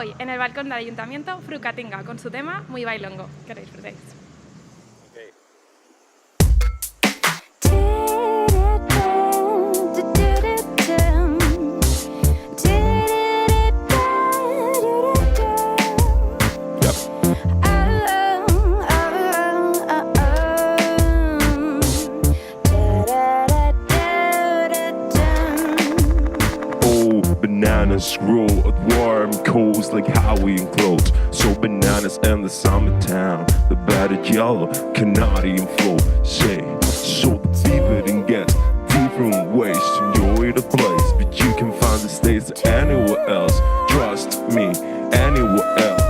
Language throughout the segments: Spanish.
Hoy, en el balcón del Ayuntamiento, Frucatinga, con su tema Muy Bailongo. Que lo disfrutéis. Bananas grow at warm coast like Howie and clothes. So bananas in the summertown, the battered yellow Canadian flow. Say, so the people can get different ways to enjoy the place, but you can find the states anywhere else. Trust me, anywhere else.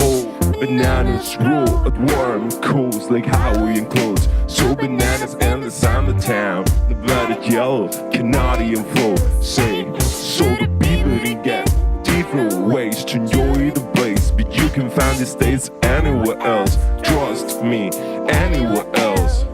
Oh, bananas grow at warm coast like Howie and clothes. So bananas in the summertown, the battered yellow Canadian flow. Say, so the people can get different ways to enjoy the place, but you can find the states anywhere else. Trust me, anywhere else.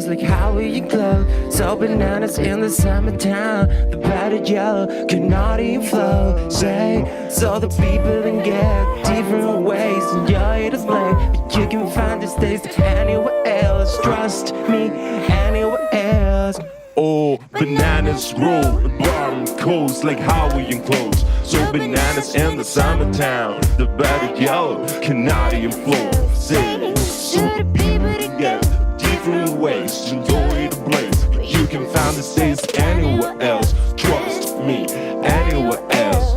Like Howie and Glow, so bananas in the summertown, the battered yellow Canadian flow. Say, so the people can get different ways to enjoy the play, but you can find this taste anywhere else. Trust me, anywhere else. Oh, bananas roll at warm coast like Howie and clothes. So bananas in the summertown, the battered yellow Canadian flow. Say, so the people can get different ways to enjoy the place, but you can find the states anywhere else. Trust me, anywhere else.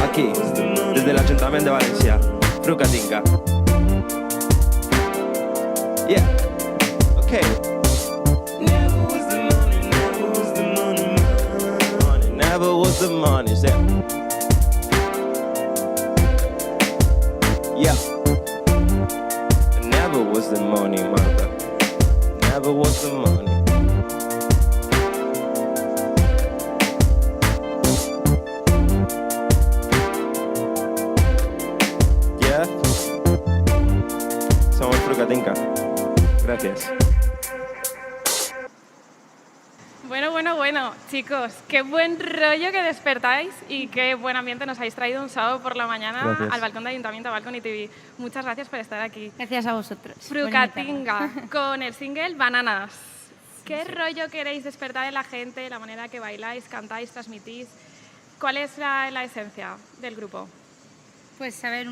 Aquí, desde el Ayuntamiento de Valencia, Frucatinga. Yeah, okay. Never was the money, never was the money, never was the money, yeah. Never was the money, mother. Never was the money. Somos Frucatinga. Gracias. Bueno, chicos, qué buen rollo que despertáis y qué buen ambiente nos habéis traído un sábado por la mañana. Gracias. Al balcón de Ayuntamiento, Balcony TV. Muchas gracias por estar aquí. Gracias a vosotros. Frucatinga, con el single Bananas. ¿Qué rollo queréis despertar en la gente, la manera que bailáis, cantáis, transmitís? ¿Cuál es la esencia del grupo? Pues a ver,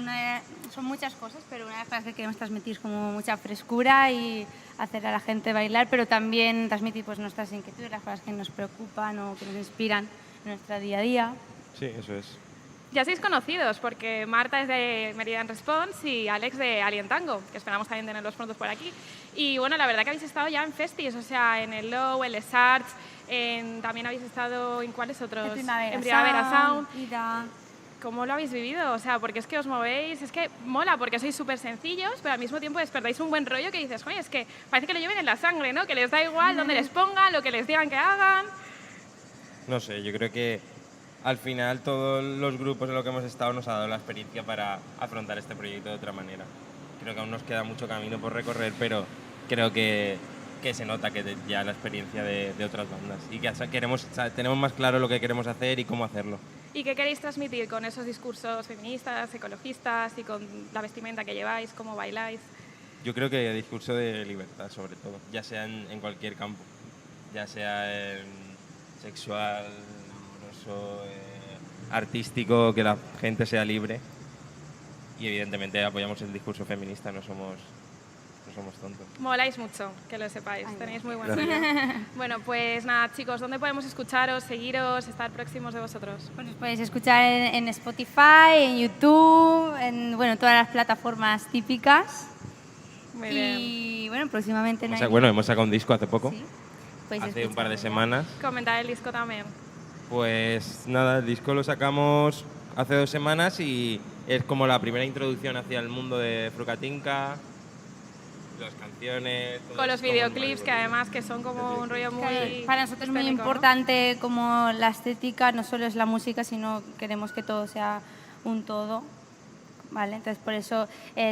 son muchas cosas, pero una de las cosas que queremos transmitir es como mucha frescura y hacer a la gente bailar, pero también transmitir pues nuestras inquietudes, las cosas que nos preocupan o que nos inspiran en nuestro día a día. Sí, eso es. Ya sois conocidos porque Marta es de Meridian Response y Alex de Alien Tango, que esperamos también tenerlos pronto por aquí. Y bueno, la verdad que habéis estado ya en festis, o sea, en el Low, en Les Arts, también habéis estado en ¿cuáles otros? En Primavera Sound. Ida. ¿Cómo lo habéis vivido? O sea, porque es que os movéis, es que mola, porque sois súper sencillos, pero al mismo tiempo despertáis un buen rollo que dices, joder, es que parece que lo lleven en la sangre, ¿no? Que les da igual dónde les pongan, lo que les digan que hagan. No sé, yo creo que al final todos los grupos en los que hemos estado nos ha dado la experiencia para afrontar este proyecto de otra manera. Creo que aún nos queda mucho camino por recorrer, pero creo que se nota que ya la experiencia de otras bandas y que tenemos más claro lo que queremos hacer y cómo hacerlo. ¿Y qué queréis transmitir con esos discursos feministas, ecologistas y con la vestimenta que lleváis, cómo bailáis? Yo creo que discurso de libertad, sobre todo, ya sea en cualquier campo, ya sea en sexual, amoroso, artístico, que la gente sea libre. Y evidentemente apoyamos el discurso feminista, no somos tontos. Moláis mucho, que lo sepáis, Ay, tenéis muy buen rollo. Bueno, pues nada, chicos, ¿dónde podemos escucharos, seguiros, estar próximos de vosotros? Pues nos podéis escuchar en Spotify, en YouTube, en todas las plataformas típicas. Muy bien. Y bueno, próximamente no hay... Bueno, hemos sacado un disco hace poco, Sí, podéis hace un par de escucharlo. semanas. Comentar el disco también. Pues nada, el disco lo sacamos hace 2 semanas y es como la primera introducción hacia el mundo de Frucatinca, las canciones... todo Con los es como videoclips, un que además que son como un rollo muy... Para nosotros es muy escénico, ¿no? importante como la estética, no solo es la música, sino queremos que todo sea un todo, ¿vale? Entonces por eso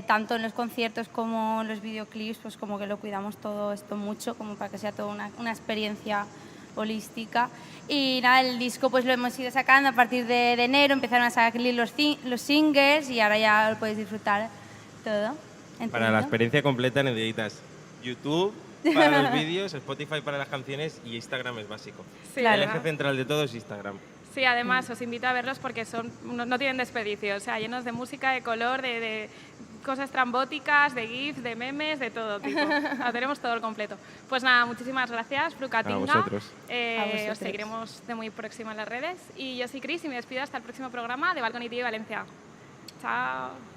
tanto en los conciertos como en los videoclips, pues como que lo cuidamos todo esto mucho, como para que sea toda una experiencia holística. Y nada, el disco pues lo hemos ido sacando a partir de enero, empezaron a salir los singles y ahora ya lo podéis disfrutar todo. Para la experiencia completa necesitas YouTube para los vídeos, Spotify para las canciones y Instagram es básico. Sí, El ¿verdad? eje central de todo es Instagram. Sí, además os invito a verlos porque no tienen desperdicio, o sea, llenos de música, de color, de cosas trambóticas, de GIFs, de memes, de todo tipo. Lo tenemos todo el completo. Pues nada, muchísimas gracias, Frucatinga. A vosotros. A vosotros. Os seguiremos de muy próximo en las redes. Y yo soy Cris y me despido hasta el próximo programa de Balcony TV Valencia. Chao.